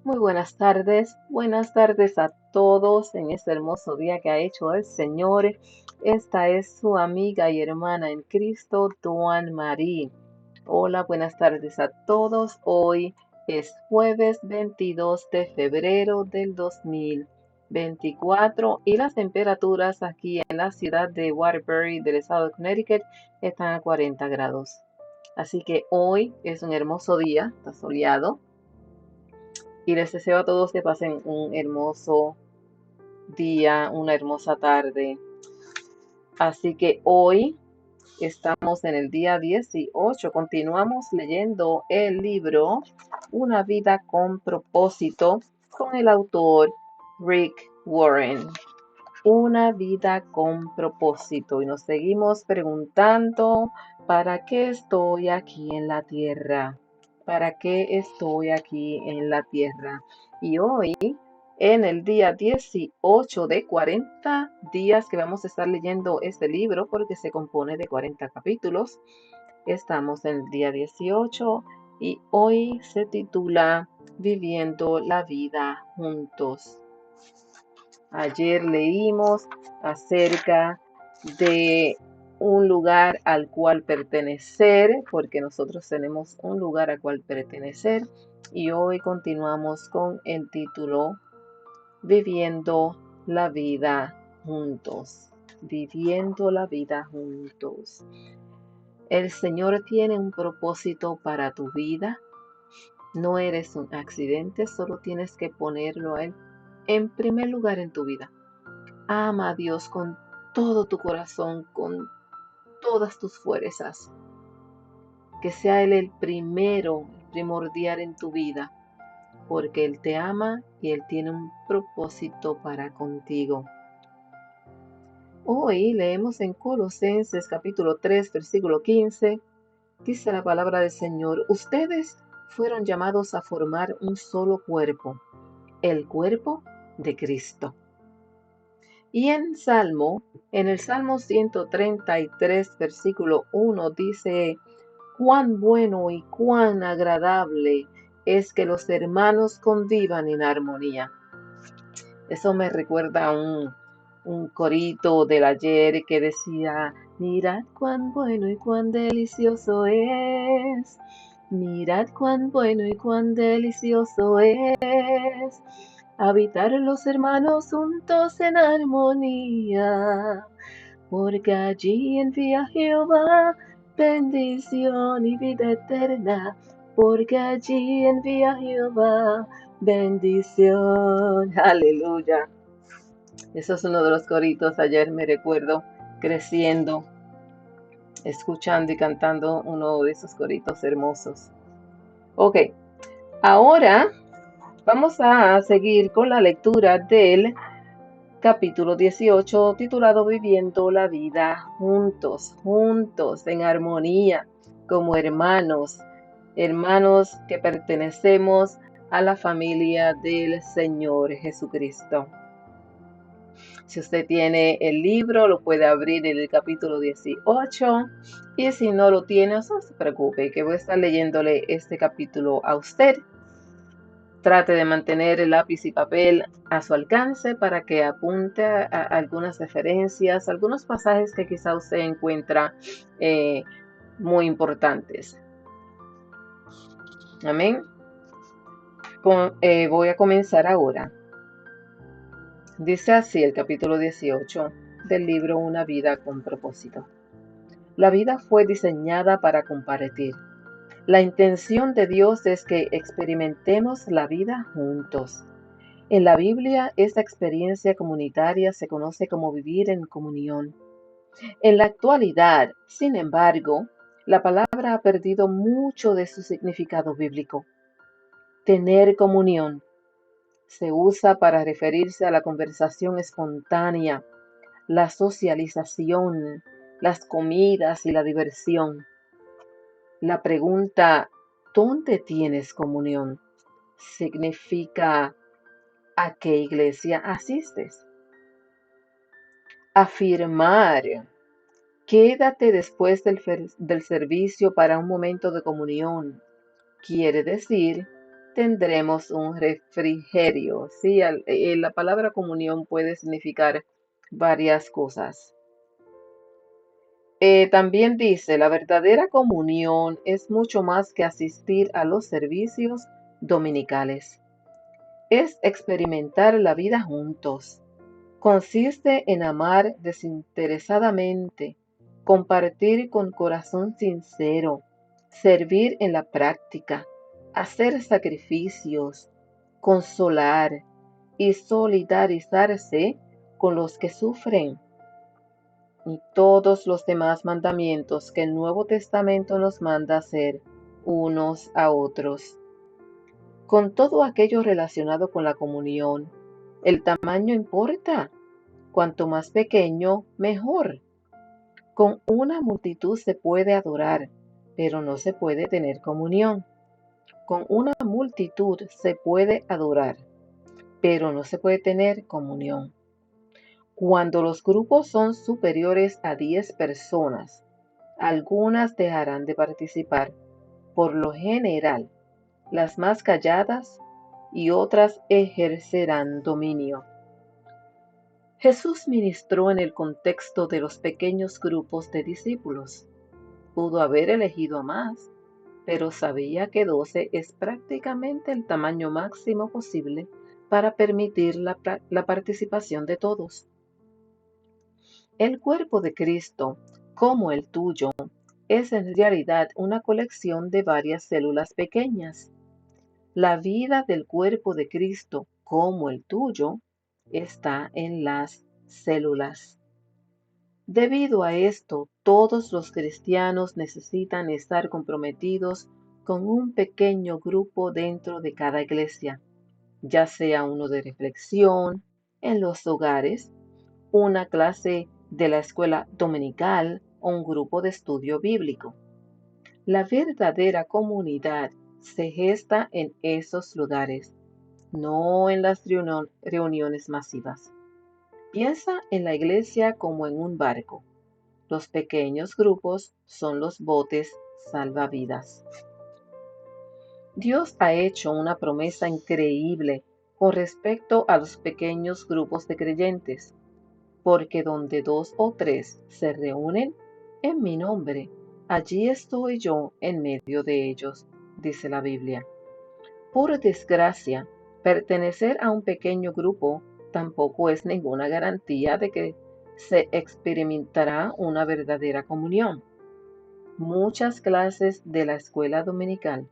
Muy buenas tardes a todos en este hermoso día que ha hecho el Señor. Esta es su amiga y hermana en Cristo, Duan Marie. Hola, buenas tardes a todos. Hoy es jueves 22 de febrero del 2024 y las temperaturas aquí en la ciudad de Waterbury del estado de Connecticut están a 40 grados. Así que hoy es un hermoso día, está soleado y les deseo a todos que pasen un hermoso día, una hermosa tarde. Así que hoy estamos en el día 18. Continuamos leyendo el libro Una vida con propósito con el autor Rick Warren. Una vida con propósito. Y nos seguimos preguntando, ¿para qué estoy aquí en la tierra? ¿Para qué estoy aquí en la tierra? Y hoy, en el día 18 de 40 días que vamos a estar leyendo este libro, porque se compone de 40 capítulos, estamos en el día 18 y hoy se titula Viviendo la vida juntos. Ayer leímos acerca de un lugar al cual pertenecer, porque nosotros tenemos un lugar al cual pertenecer. Y hoy continuamos con el título Viviendo la vida juntos. Viviendo la vida juntos. El Señor tiene un propósito para tu vida. No eres un accidente, solo tienes que ponerlo a Él en primer lugar en tu vida. Ama a Dios con todo tu corazón, con todas tus fuerzas. Que sea Él el primero, el primordial en tu vida, porque Él te ama y Él tiene un propósito para contigo. Hoy leemos en Colosenses capítulo 3, versículo 15. Dice la palabra del Señor: ustedes fueron llamados a formar un solo cuerpo, el cuerpo de Cristo. Y en el Salmo 133, versículo 1, dice: cuán bueno y cuán agradable es que los hermanos convivan en armonía. Eso me recuerda a un corito del ayer que decía: mirad cuán bueno y cuán delicioso es. Mirad cuán bueno y cuán delicioso es habitar los hermanos juntos en armonía, porque allí envía Jehová bendición y vida eterna, porque allí envía Jehová bendición. Aleluya. Eso es uno de los coritos. Ayer me recuerdo creciendo, escuchando y cantando uno de esos coritos hermosos. Ok, ahora vamos a seguir con la lectura del capítulo 18, titulado Viviendo la vida juntos, juntos, en armonía, como hermanos, hermanos que pertenecemos a la familia del Señor Jesucristo. Si usted tiene el libro, lo puede abrir en el capítulo 18. Y si no lo tiene, no se preocupe, que voy a estar leyéndole este capítulo a usted. Trate de mantener el lápiz y papel a su alcance para que apunte a algunas referencias, algunos pasajes que quizá usted encuentra muy importantes. Amén. Voy a comenzar ahora. Dice así el capítulo 18 del libro Una vida con propósito. La vida fue diseñada para compartir. La intención de Dios es que experimentemos la vida juntos. En la Biblia, esta experiencia comunitaria se conoce como vivir en comunión. En la actualidad, sin embargo, la palabra ha perdido mucho de su significado bíblico. Tener comunión se usa para referirse a la conversación espontánea, la socialización, las comidas y la diversión. La pregunta ¿dónde tienes comunión? Significa ¿a qué iglesia asistes? Afirmar quédate después del servicio para un momento de comunión quiere decir tendremos un refrigerio. Sí, la palabra comunión puede significar varias cosas. También dice, la verdadera comunión es mucho más que asistir a los servicios dominicales. Es experimentar la vida juntos. Consiste en amar desinteresadamente, compartir con corazón sincero, servir en la práctica, hacer sacrificios, consolar y solidarizarse con los que sufren. Y todos los demás mandamientos que el Nuevo Testamento nos manda hacer unos a otros. Con todo aquello relacionado con la comunión, el tamaño importa. Cuanto más pequeño, mejor. Con una multitud se puede adorar, pero no se puede tener comunión. Con una multitud se puede adorar, pero no se puede tener comunión. Cuando los grupos son superiores a 10 personas, algunas dejarán de participar. Por lo general, las más calladas y otras ejercerán dominio. Jesús ministró en el contexto de los pequeños grupos de discípulos. Pudo haber elegido a más, pero sabía que 12 es prácticamente el tamaño máximo posible para permitir la participación de todos. El cuerpo de Cristo, como el tuyo, es en realidad una colección de varias células pequeñas. La vida del cuerpo de Cristo, como el tuyo, está en las células. Debido a esto, todos los cristianos necesitan estar comprometidos con un pequeño grupo dentro de cada iglesia, ya sea uno de reflexión, en los hogares, una clase de la escuela dominical o un grupo de estudio bíblico. La verdadera comunidad se gesta en esos lugares, no en las reuniones masivas. Piensa en la iglesia como en un barco. Los pequeños grupos son los botes salvavidas. Dios ha hecho una promesa increíble con respecto a los pequeños grupos de creyentes, porque donde 2 o 3 se reúnen en mi nombre, allí estoy yo en medio de ellos, dice la Biblia. Por desgracia, pertenecer a un pequeño grupo tampoco es ninguna garantía de que se experimentará una verdadera comunión. Muchas clases de la escuela dominical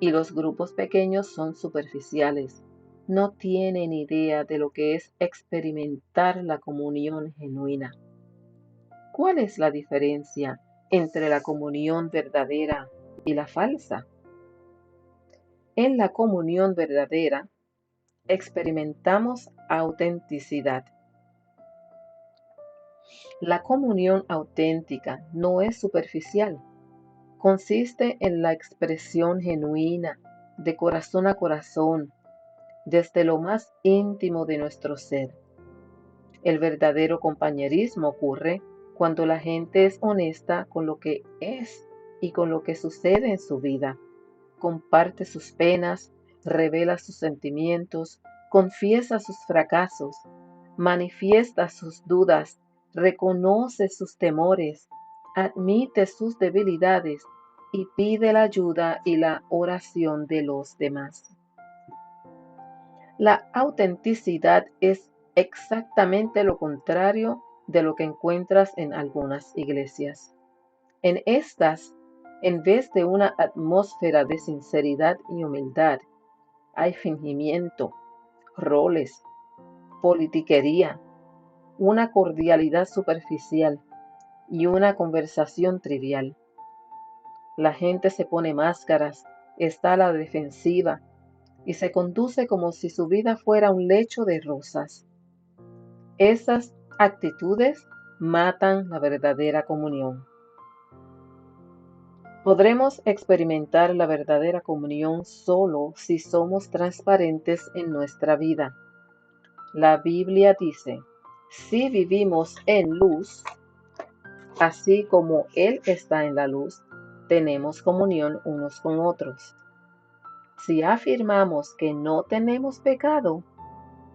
y los grupos pequeños son superficiales. No tienen idea de lo que es experimentar la comunión genuina. ¿Cuál es la diferencia entre la comunión verdadera y la falsa? En la comunión verdadera experimentamos autenticidad. La comunión auténtica no es superficial. Consiste en la expresión genuina, de corazón a corazón, desde lo más íntimo de nuestro ser. El verdadero compañerismo ocurre cuando la gente es honesta con lo que es y con lo que sucede en su vida. Comparte sus penas, revela sus sentimientos, confiesa sus fracasos, manifiesta sus dudas, reconoce sus temores, admite sus debilidades y pide la ayuda y la oración de los demás. La autenticidad es exactamente lo contrario de lo que encuentras en algunas iglesias. En estas, en vez de una atmósfera de sinceridad y humildad, hay fingimiento, roles, politiquería, una cordialidad superficial y una conversación trivial. La gente se pone máscaras, está a la defensiva y se conduce como si su vida fuera un lecho de rosas. Esas actitudes matan la verdadera comunión. Podremos experimentar la verdadera comunión solo si somos transparentes en nuestra vida. La Biblia dice, si vivimos en luz, así como Él está en la luz, tenemos comunión unos con otros. Si afirmamos que no tenemos pecado,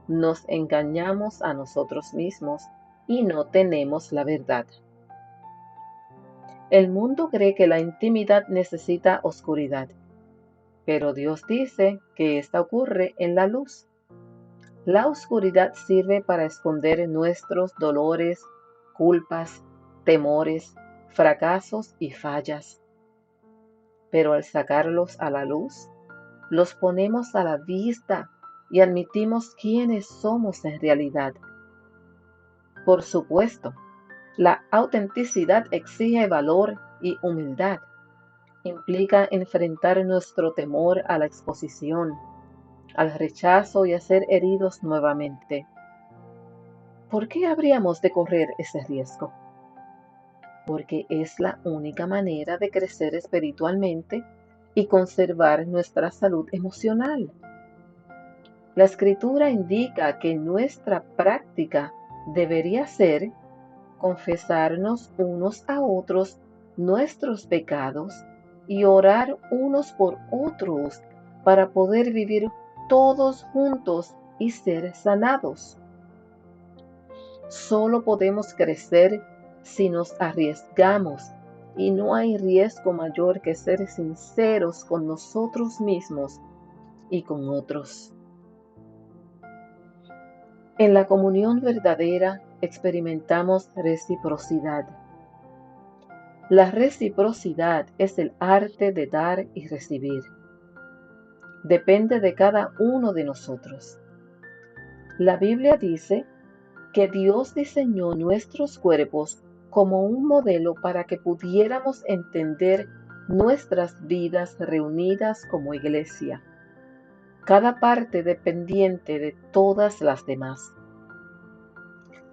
nos engañamos a nosotros mismos y no tenemos la verdad. El mundo cree que la intimidad necesita oscuridad, pero Dios dice que esta ocurre en la luz. La oscuridad sirve para esconder nuestros dolores, culpas, temores, fracasos y fallas. Pero al sacarlos a la luz, los ponemos a la vista y admitimos quiénes somos en realidad. Por supuesto, la autenticidad exige valor y humildad. Implica enfrentar nuestro temor a la exposición, al rechazo y a ser heridos nuevamente. ¿Por qué habríamos de correr ese riesgo? Porque es la única manera de crecer espiritualmente y conservar nuestra salud emocional. La escritura indica que nuestra práctica debería ser confesarnos unos a otros nuestros pecados y orar unos por otros para poder vivir todos juntos y ser sanados. Solo podemos crecer si nos arriesgamos y no hay riesgo mayor que ser sinceros con nosotros mismos y con otros. En la comunión verdadera experimentamos reciprocidad. La reciprocidad es el arte de dar y recibir. Depende de cada uno de nosotros. La Biblia dice que Dios diseñó nuestros cuerpos como un modelo para que pudiéramos entender nuestras vidas reunidas como iglesia, cada parte dependiente de todas las demás.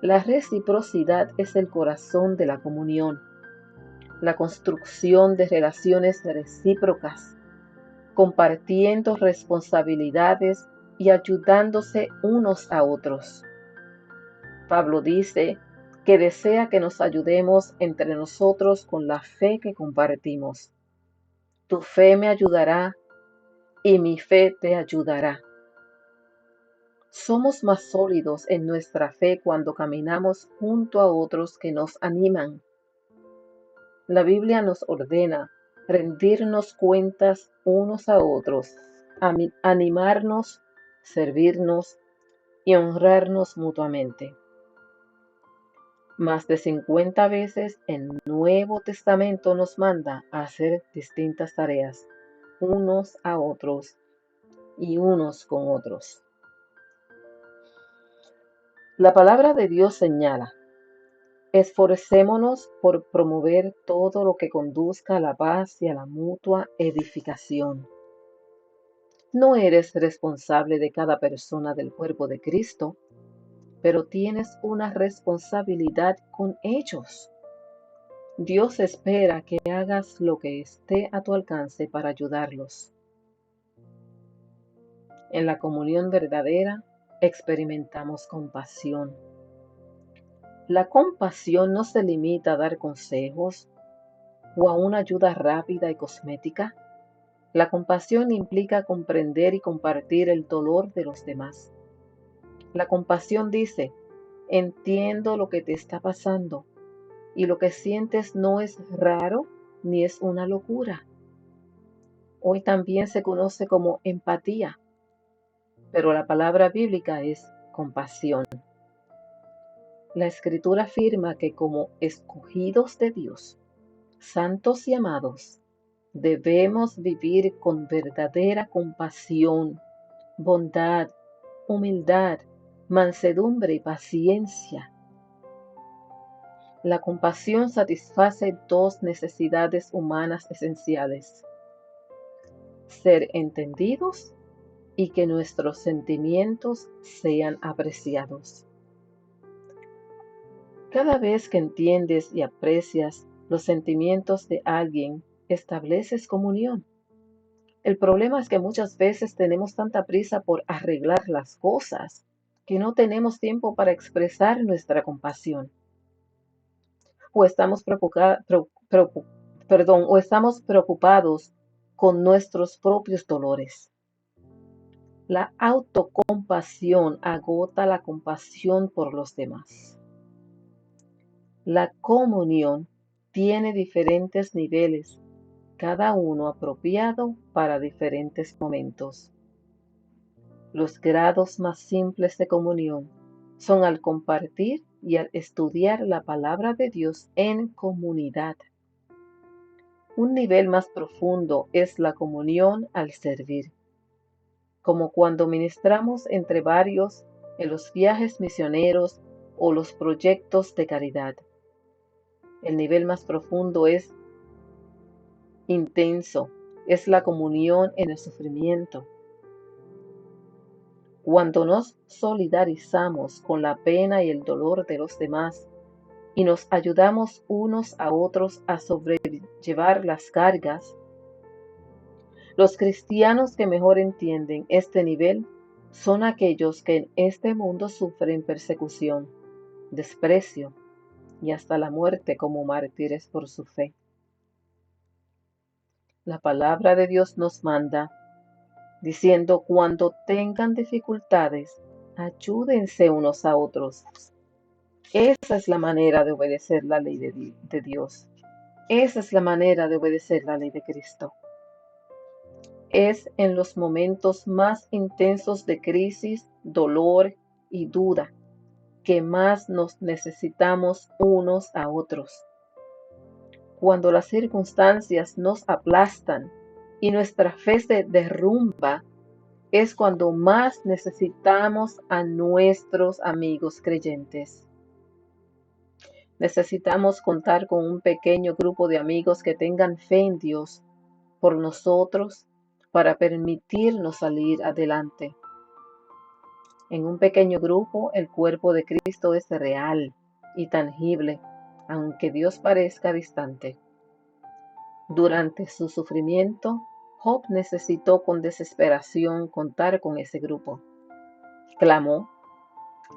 La reciprocidad es el corazón de la comunión, la construcción de relaciones recíprocas, compartiendo responsabilidades y ayudándose unos a otros. Pablo dice que desea que nos ayudemos entre nosotros con la fe que compartimos. Tu fe me ayudará y mi fe te ayudará. Somos más sólidos en nuestra fe cuando caminamos junto a otros que nos animan. La Biblia nos ordena rendirnos cuentas unos a otros, animarnos, servirnos y honrarnos mutuamente. Más de 50 veces el Nuevo Testamento nos manda a hacer distintas tareas, unos a otros y unos con otros. La palabra de Dios señala: esforcémonos por promover todo lo que conduzca a la paz y a la mutua edificación. No eres responsable de cada persona del cuerpo de Cristo, pero tienes una responsabilidad con ellos. Dios espera que hagas lo que esté a tu alcance para ayudarlos. En la comunión verdadera experimentamos compasión. La compasión no se limita a dar consejos o a una ayuda rápida y cosmética. La compasión implica comprender y compartir el dolor de los demás. La compasión dice: entiendo lo que te está pasando y lo que sientes no es raro ni es una locura. Hoy también se conoce como empatía, pero la palabra bíblica es compasión. La Escritura afirma que como escogidos de Dios, santos y amados, debemos vivir con verdadera compasión, bondad, humildad, mansedumbre y paciencia. La compasión satisface dos necesidades humanas esenciales: ser entendidos y que nuestros sentimientos sean apreciados. Cada vez que entiendes y aprecias los sentimientos de alguien, estableces comunión. El problema es que muchas veces tenemos tanta prisa por arreglar las cosas que no tenemos tiempo para expresar nuestra compasión. O estamos o estamos preocupados con nuestros propios dolores. La autocompasión agota la compasión por los demás. La comunión tiene diferentes niveles, cada uno apropiado para diferentes momentos. Los grados más simples de comunión son al compartir y al estudiar la palabra de Dios en comunidad. Un nivel más profundo es la comunión al servir, como cuando ministramos entre varios en los viajes misioneros o los proyectos de caridad. El nivel más profundo es intenso, es la comunión en el sufrimiento. Cuando nos solidarizamos con la pena y el dolor de los demás y nos ayudamos unos a otros a sobrellevar las cargas, los cristianos que mejor entienden este nivel son aquellos que en este mundo sufren persecución, desprecio y hasta la muerte como mártires por su fe. La palabra de Dios nos manda diciendo: cuando tengan dificultades, ayúdense unos a otros. Esa es la manera de obedecer la ley de Dios. Esa es la manera de obedecer la ley de Cristo. Es en los momentos más intensos de crisis, dolor y duda que más nos necesitamos unos a otros. Cuando las circunstancias nos aplastan y nuestra fe se derrumba, es cuando más necesitamos a nuestros amigos creyentes. Necesitamos contar con un pequeño grupo de amigos que tengan fe en Dios por nosotros para permitirnos salir adelante. En un pequeño grupo, el cuerpo de Cristo es real y tangible, aunque Dios parezca distante. Durante su sufrimiento, Job necesitó con desesperación contar con ese grupo. Clamó: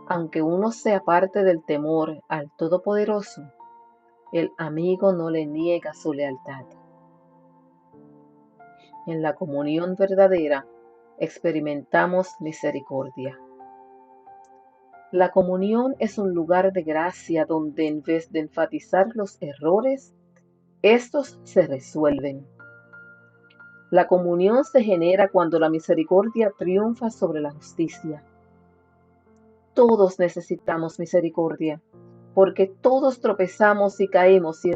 aunque uno sea parte del temor al Todopoderoso, el amigo no le niega su lealtad. En la comunión verdadera experimentamos misericordia. La comunión es un lugar de gracia donde en vez de enfatizar los errores, estos se resuelven. La comunión se genera cuando la misericordia triunfa sobre la justicia. Todos necesitamos misericordia, porque todos tropezamos y caemos y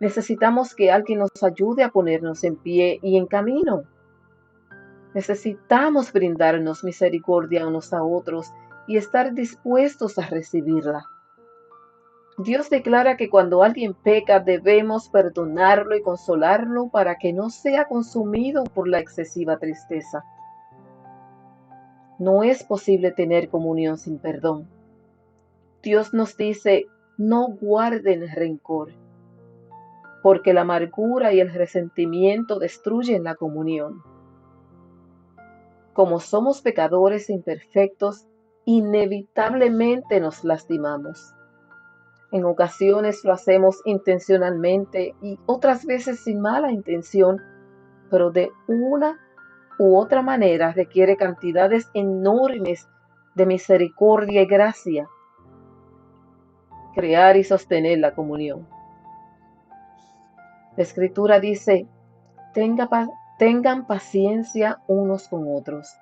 necesitamos que alguien nos ayude a ponernos en pie y en camino. Necesitamos brindarnos misericordia unos a otros y estar dispuestos a recibirla. Dios declara que cuando alguien peca debemos perdonarlo y consolarlo para que no sea consumido por la excesiva tristeza. No es posible tener comunión sin perdón. Dios nos dice: no guarden rencor, porque la amargura y el resentimiento destruyen la comunión. Como somos pecadores imperfectos, inevitablemente nos lastimamos. En ocasiones lo hacemos intencionalmente y otras veces sin mala intención, pero de una u otra manera requiere cantidades enormes de misericordia y gracia crear y sostener la comunión. La Escritura dice: tengan paciencia unos con otros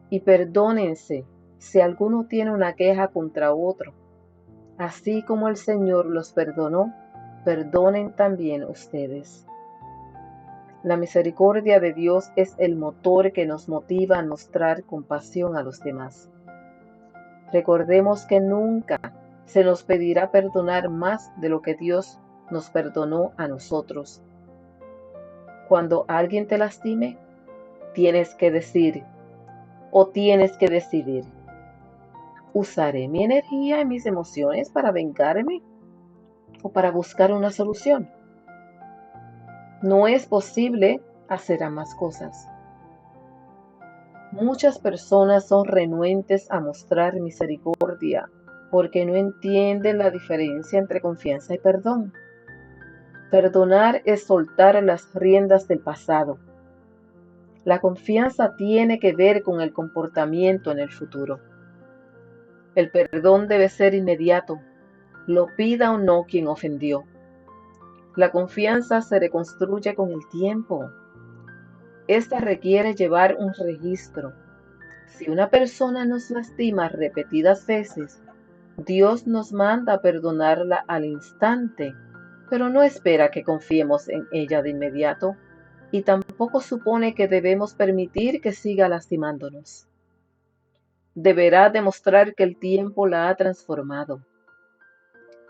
y perdónense si alguno tiene una queja contra otro. Así como el Señor los perdonó, perdonen también ustedes. La misericordia de Dios es el motor que nos motiva a mostrar compasión a los demás. Recordemos que nunca se nos pedirá perdonar más de lo que Dios nos perdonó a nosotros. Cuando alguien te lastime, tienes que decir o tienes que decidir: ¿usaré mi energía y mis emociones para vengarme o para buscar una solución? No es posible hacer ambas cosas. Muchas personas son renuentes a mostrar misericordia porque no entienden la diferencia entre confianza y perdón. Perdonar es soltar las riendas del pasado. La confianza tiene que ver con el comportamiento en el futuro. El perdón debe ser inmediato, lo pida o no quien ofendió. La confianza se reconstruye con el tiempo. Esta requiere llevar un registro. Si una persona nos lastima repetidas veces, Dios nos manda a perdonarla al instante, pero no espera que confiemos en ella de inmediato y tampoco supone que debemos permitir que siga lastimándonos. Deberá demostrar que el tiempo la ha transformado.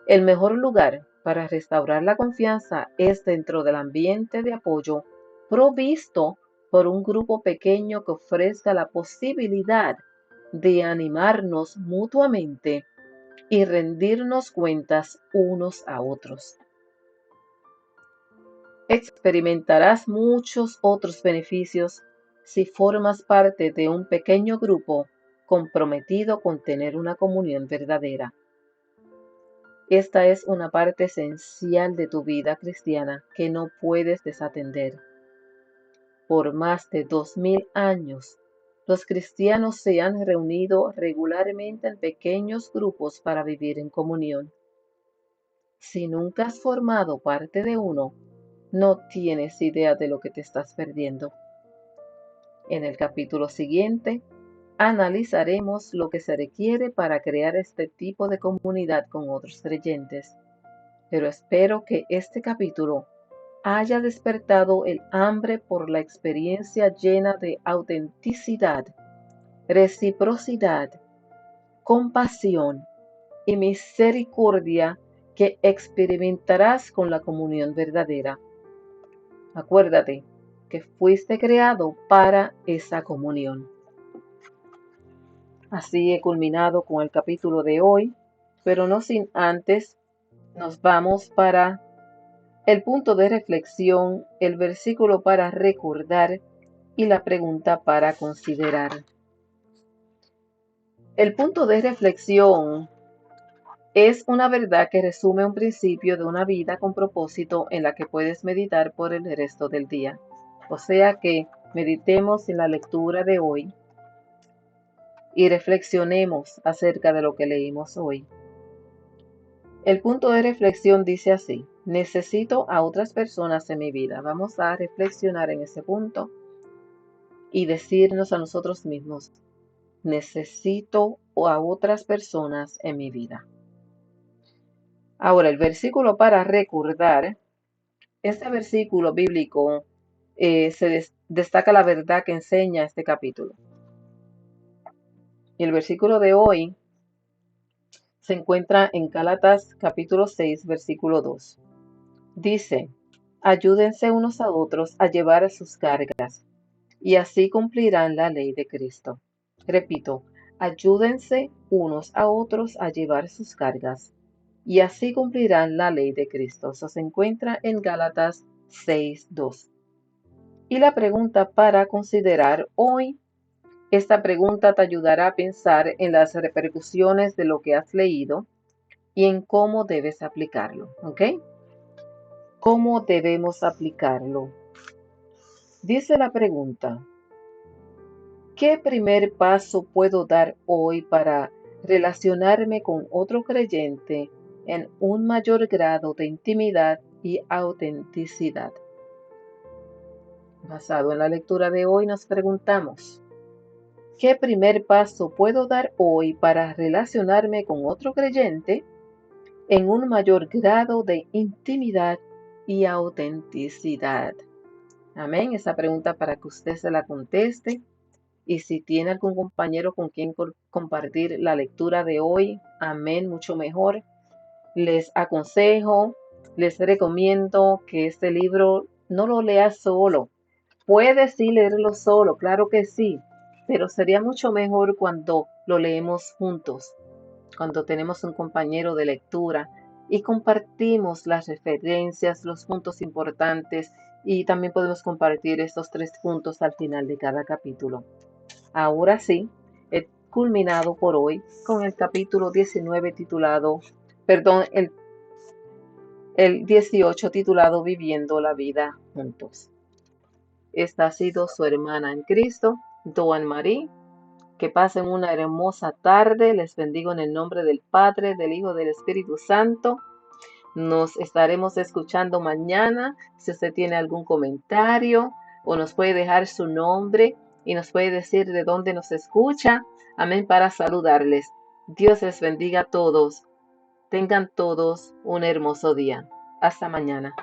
El mejor lugar para restaurar la confianza es dentro del ambiente de apoyo provisto por un grupo pequeño que ofrezca la posibilidad de animarnos mutuamente y rendirnos cuentas unos a otros. Experimentarás muchos otros beneficios si formas parte de un pequeño grupo comprometido con tener una comunión verdadera. Esta es una parte esencial de tu vida cristiana que no puedes desatender. Por más de 2000 años, los cristianos se han reunido regularmente en pequeños grupos para vivir en comunión. Si nunca has formado parte de uno, no tienes idea de lo que te estás perdiendo. En el capítulo siguiente, analizaremos lo que se requiere para crear este tipo de comunidad con otros creyentes. Pero espero que este capítulo haya despertado el hambre por la experiencia llena de autenticidad, reciprocidad, compasión y misericordia que experimentarás con la comunión verdadera. Acuérdate que fuiste creado para esa comunión. Así he culminado con el capítulo de hoy, pero no sin antes nos vamos para el punto de reflexión, el versículo para recordar y la pregunta para considerar. El punto de reflexión es una verdad que resume un principio de una vida con propósito en la que puedes meditar por el resto del día. O sea que meditemos en la lectura de hoy y reflexionemos acerca de lo que leímos hoy. El punto de reflexión dice así: necesito a otras personas en mi vida. Vamos a reflexionar en ese punto y decirnos a nosotros mismos: necesito a otras personas en mi vida. Ahora, el versículo para recordar, este versículo bíblico destaca la verdad que enseña este capítulo. Y el versículo de hoy se encuentra en Gálatas capítulo 6, versículo 2. Dice: ayúdense unos a otros a llevar sus cargas, y así cumplirán la ley de Cristo. Repito, ayúdense unos a otros a llevar sus cargas, y así cumplirán la ley de Cristo. Eso se encuentra en Gálatas 6:2. Y la pregunta para considerar hoy, esta pregunta te ayudará a pensar en las repercusiones de lo que has leído y en cómo debes aplicarlo, ¿ok? ¿Cómo debemos aplicarlo? Dice la pregunta: ¿qué primer paso puedo dar hoy para relacionarme con otro creyente en un mayor grado de intimidad y autenticidad? Basado en la lectura de hoy, nos preguntamos: ¿qué primer paso puedo dar hoy para relacionarme con otro creyente en un mayor grado de intimidad y autenticidad? Amén. Esa pregunta para que usted se la conteste. Y si tiene algún compañero con quien compartir la lectura de hoy, amén, mucho mejor. Les aconsejo, les recomiendo que este libro no lo lea solo. Puede sí leerlo solo, claro que sí, pero sería mucho mejor cuando lo leemos juntos, cuando tenemos un compañero de lectura y compartimos las referencias, los puntos importantes, y también podemos compartir estos 3 puntos al final de cada capítulo. Ahora sí, he culminado por hoy con el capítulo 19 titulado, el 18 titulado Viviendo la vida juntos. Esta ha sido su hermana en Cristo, Dawn Marie. Que pasen una hermosa tarde. Les bendigo en el nombre del Padre, del Hijo, del Espíritu Santo. Nos estaremos escuchando mañana. Si usted tiene algún comentario o nos puede dejar su nombre y nos puede decir de dónde nos escucha. Amén, para saludarles. Dios les bendiga a todos. Tengan todos un hermoso día. Hasta mañana.